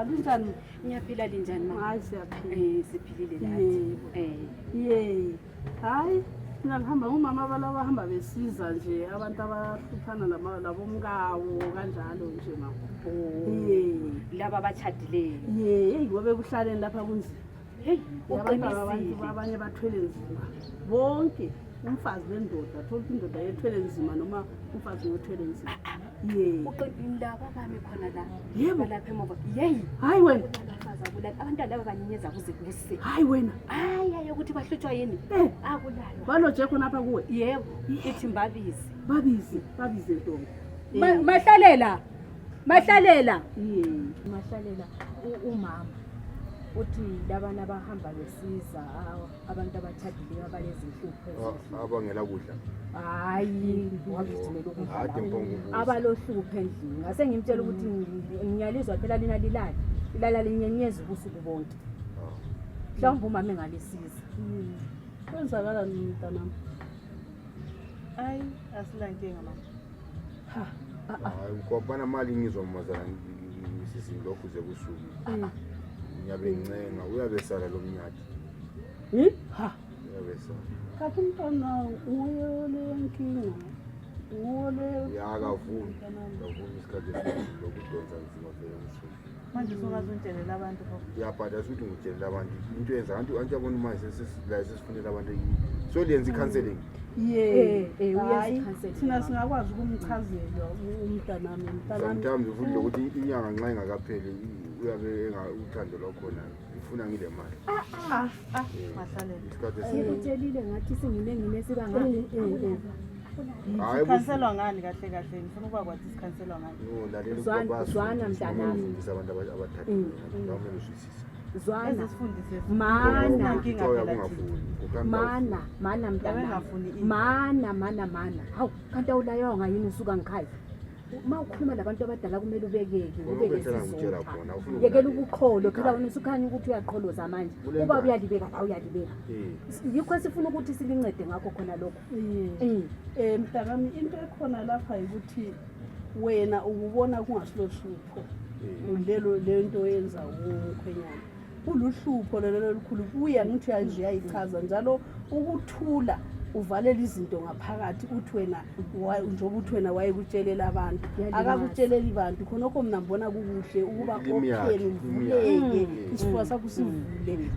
linjani? Ngiyaphila linjani mama? Hayi siyaphila. Siphilile lathi. Hayi ngihamba umama abahamba besiza nje abantu abahluphana labomkawo kanjalo nje mama. Laba abachadileyo. Ngobe kuhlaleni lapha kunzima. Abantu abanye bathwele nzima. Bonke umfazi wendoda, thola indoda yethwele nzima noma umfazi wethwele nzima. Laba bami khona la. Yebo lapha emuva. Hayi wena. Abantwana laba banyenyeza kuze kuse. Hayi wena. Hayi ukuthi bahlutshwa yini? Akulalwa. Baloje khona apha kuwe? Yebo. Ithi mbabizi. Babize ntombi. Mahlalela. Mahlalela umama. Uthi labana abahamba besiza abantu abathadileyo abalezinhlupho abangela kudla. Hayi wabizimela ukudla. Abalohlupho endlini. Ngase ngimtshela ukuthi ngiyalizwa phela lina lilala linyenyeza ubusuku bonke. Mhlawumbe umama engalisiza. Kwenzakala nini mntanami? Hayi asilankinga mama. Hayi ukubana mali ngizwa umazana ngisizilokhu ze kusuku. Ngiyabe ncenga uyabesala lomnyathi. Uyabesala. Kathi mntwana uyole inkinga. Yakavuni isikhathi lokudonsa nzima phela usuku. Manje sokazontshelela abantu pho. Uyabhada ukuthi ngitshelela abantu into yenza anti yabona manje sesifunela abantu so liyenza counseling. Hayi thina singakwazi ukumchazela umntanami. Sometimes ufunda ukuthi inyanga nxa ingakapheli uyabe uthando lwakhona ufuna ngile mali. Mahlalela. Ngikutshelile ngathi singine sibanga. Hayi ikhanselwa ngani kahle ngifuna ukuba kwathi isikhanselwa ngani. Lalela Zwana mntanami. Abantu abathathu noma usisisa. Zwana sifundise mana inkinga phela mana mntana mana hawu kanti awulayonga yini usuka ngikhaya uma ukhuluma nabantu abadala kumele ubekeke ngitshela khona yekela ubuqholo phela wena usukhanya ukuthi uyaqholoza manje uba uyalibeka la uyalibeka yikho sifuna ukuthi silincede ngakho khona lokho. Mntanami into ekhona lapha ukuthi wena ububona kungaslohlupho lento yenza umkhwenyana kuluhlupho lelo likhulu buya ngithi uyayichaza njalo ukuthula uvalela izinto ngaphakathi uthi wena njengoba uthi wena wayekutshelela abantu akakutsheleli abantu khonokho mina ngibona kukuhle ukuba open uvuleke isifuba sakho sivule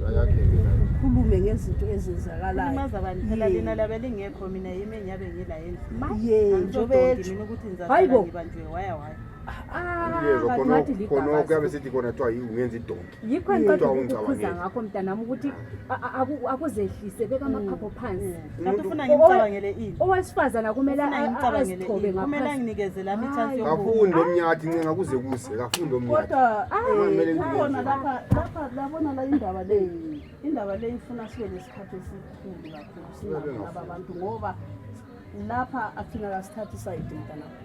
ukhulume ngezinto ezenzakalayo. Mazabani phela lina labelingekho mina yimi enyabe ngila endlini njobe mina ukuthi nizasala ngibanjwe waya khona kuyabe sithi khona kuthiwa ungenza idonki. Yikho ngicabanga ngakho mntanami ukuthi akuzehlise beka amaphapho phansi. Kanti ufuna ngicabangele ini? Owesifazana kumele azithobe ngaphansi. Kumele nginikeze lami chance yokuba. Kafundi lomnyathi ncenga kuze kuse kafundi lomnyathi. Kodwa khona lapha labona la indaba le ifuna sibe lesikhathi esikhulu kakhulu sinaba abantu ngoba lapha athina kasithatha side mntanami.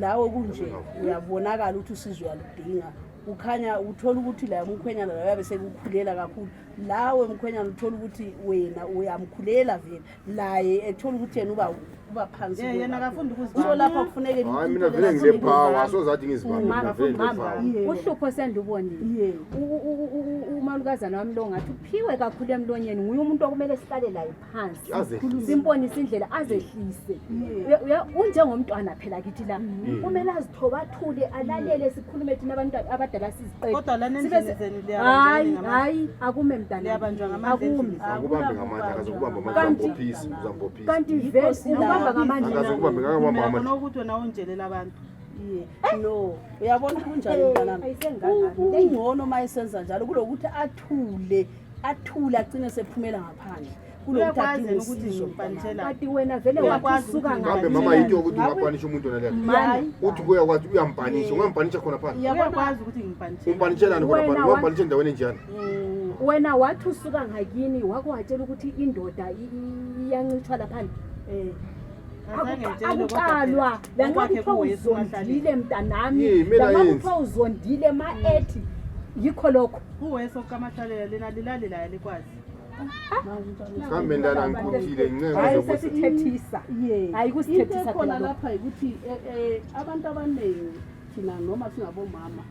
Lawo kunje uyabonakala ukuthi usizwe uyaludinga ukhanya uthola ukuthi la umkhwenyana la yabe sekukhulela kakhulu lawe umkhwenyana uthola ukuthi wena uyamkhulela vele laye ethola ukuthi yena uba phansi yena akafundi ukuzibamba so lapha kufuneke hayi mina vele ngile power asozathi ngizibamba uhlupho sendubonile umalukazana wami lo ngathi uphiwe kakhulu emlonyeni nguye umuntu okumele sihlale la phansi simbonise indlela azehlise unjengomntwana phela kithi la kumele azithobathule alalele sikhulume thina abantu abadala siziqede kodwa la nendlini liyabanjwa hayi akume mntana liyabanjwa ngamandla akubambe ngamandla akazokubamba amandla ngophisi uzambophisi kanti vese ubamba ngamandla akazokubambe ngamandla ngiyabona ukuthi wena unjelela abantu no uyabona kunjani mntanami ungcono mayisenza njalo kulokuthi athule agcine sephumela ngaphandle kulokuthatha ukuthi ngimpanishela kanti wena vele wasuka ngabe mama yinto ukuthi ungapanisha umuntu nalapha uthi kuya kwathi uyampanisha ungampanisha khona phansi uyakwazi ukuthi ngimpanishe umpanishelani khona phansi ungampanisha endaweni enjani wena wathi usuka ngakini wakwatshela ukuthi indoda iyancithwa laphandle akuqalwa langathi uzondile mntanami langathi uzondile ma-ethi yikho lokho uweso kamahlalela lena lilalela likwazi kambe ndala ngikhuphile ngincenga hayi sesithethisa hayi kusithethisa khona lapha ukuthi abantu abaningi thina noma singabomama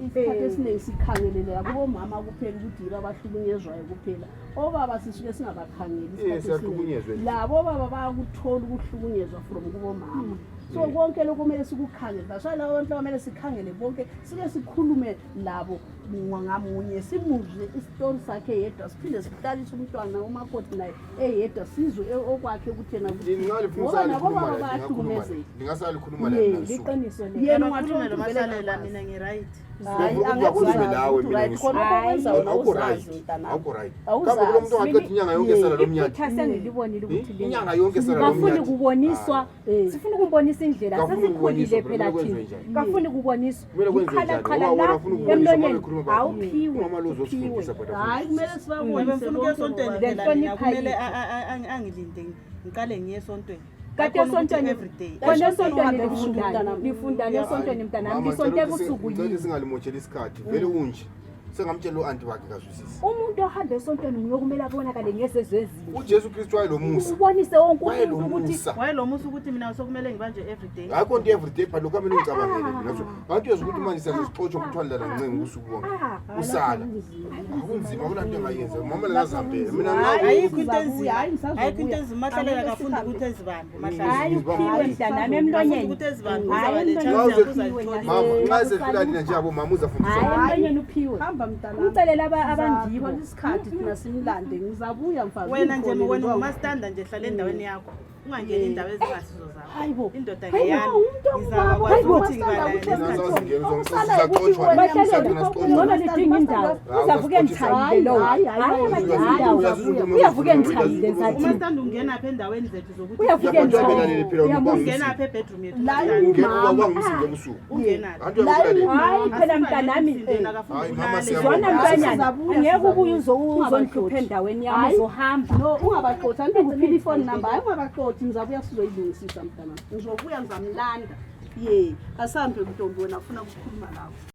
isikhathi esiningi sikhangelelela kubomama kuphela ukuthi yibo abahlukunyezwayo kuphela. Obaba sisuke singabakhangeli isikhathi esiningi. Labo baba bayakuthola ukuhlukunyezwa from kubomama. So konke lokho kumele sikukhangele. Basho labo bantu kumele sikhangele bonke sike sikhulume labo ngamunye simuzwe istory sakhe yedwa siphinde siqalise umntwana umakoti naye eyedwa sizwe okwakhe ukuthi yena Ningasalikhuluma la liqiniso le. yena Ungakhuluma lo Mahlalela mina ngi-right. hayi angekuzwe lawe mina Senilibonile ukuthi inyanga yonke sala kafuni kuboniswa sifuna ukumbonisa indlela sesikhulile phela thina kafuni kuboniswa ukhala la emlonyeni awuphiwe hayi kumele sibabone Ngifuna ukuya esontweni phela mina kumele angilinde ngiqale ngiye esontweni. kade esontweni everyday. kona esontweni lifundana esontweni mntanami lisonto ebusuku yini singalimoshela isikhathi vele unje sengamtshela uanti wakhe kazwisisi umuntu ohamba esontweni nguyokumele abonakale ngezezwezini uJesu Kristu wayelomusa ubonise wonke umuntu ukuthi Wayelomusa ukuthi mina sokumele ngibanje everyday. Akho nto everyday but lokho mina ngicabangele mina so ngathi uyazi ukuthi manje sesixotsho ukuthwala la ncenga usuku wonke usala akunzima kunanto engayenza mama lazambele mina Ayikho into enzima. Ayikho into enzima Mahlalela kafunda ukuthi ezibambe Mahlalela. hayi uphiwe mntanami emlonyeni Ukuthi ezibambe hayi mama nxa sefika lina nje abo mama uzafundisa hayi emlonyeni uphiwe hamba mntana umcelela abangibo isikhathi thina simlande ngizabuya mfazi Wena nje wena umastanda nje hlala endaweni yakho. Ungangeni indawo ezingasizo zakho. hayibo Indoda ngeyami. Ngizakwazi ukuthi noma lidinga indawo uzavuke ngithayile lowo uyavuke ngithayile ngisathi umastanda ungena apha endaweni zethu zokuthi uyavuke ngithayile ungena apha ebedroom yethu. Ungena. hayi phela mntanami zona mntanyana angeke ubuye uzondihlupha endaweni yami uzohamba no ungabaxoxa ngikuphila ifone number hayi ungabaxoxa ngizabuya sizoyilungisisa mntana ngizobuya ngizamlanda ye asambe ntombi wena ufuna ukukhuluma lawo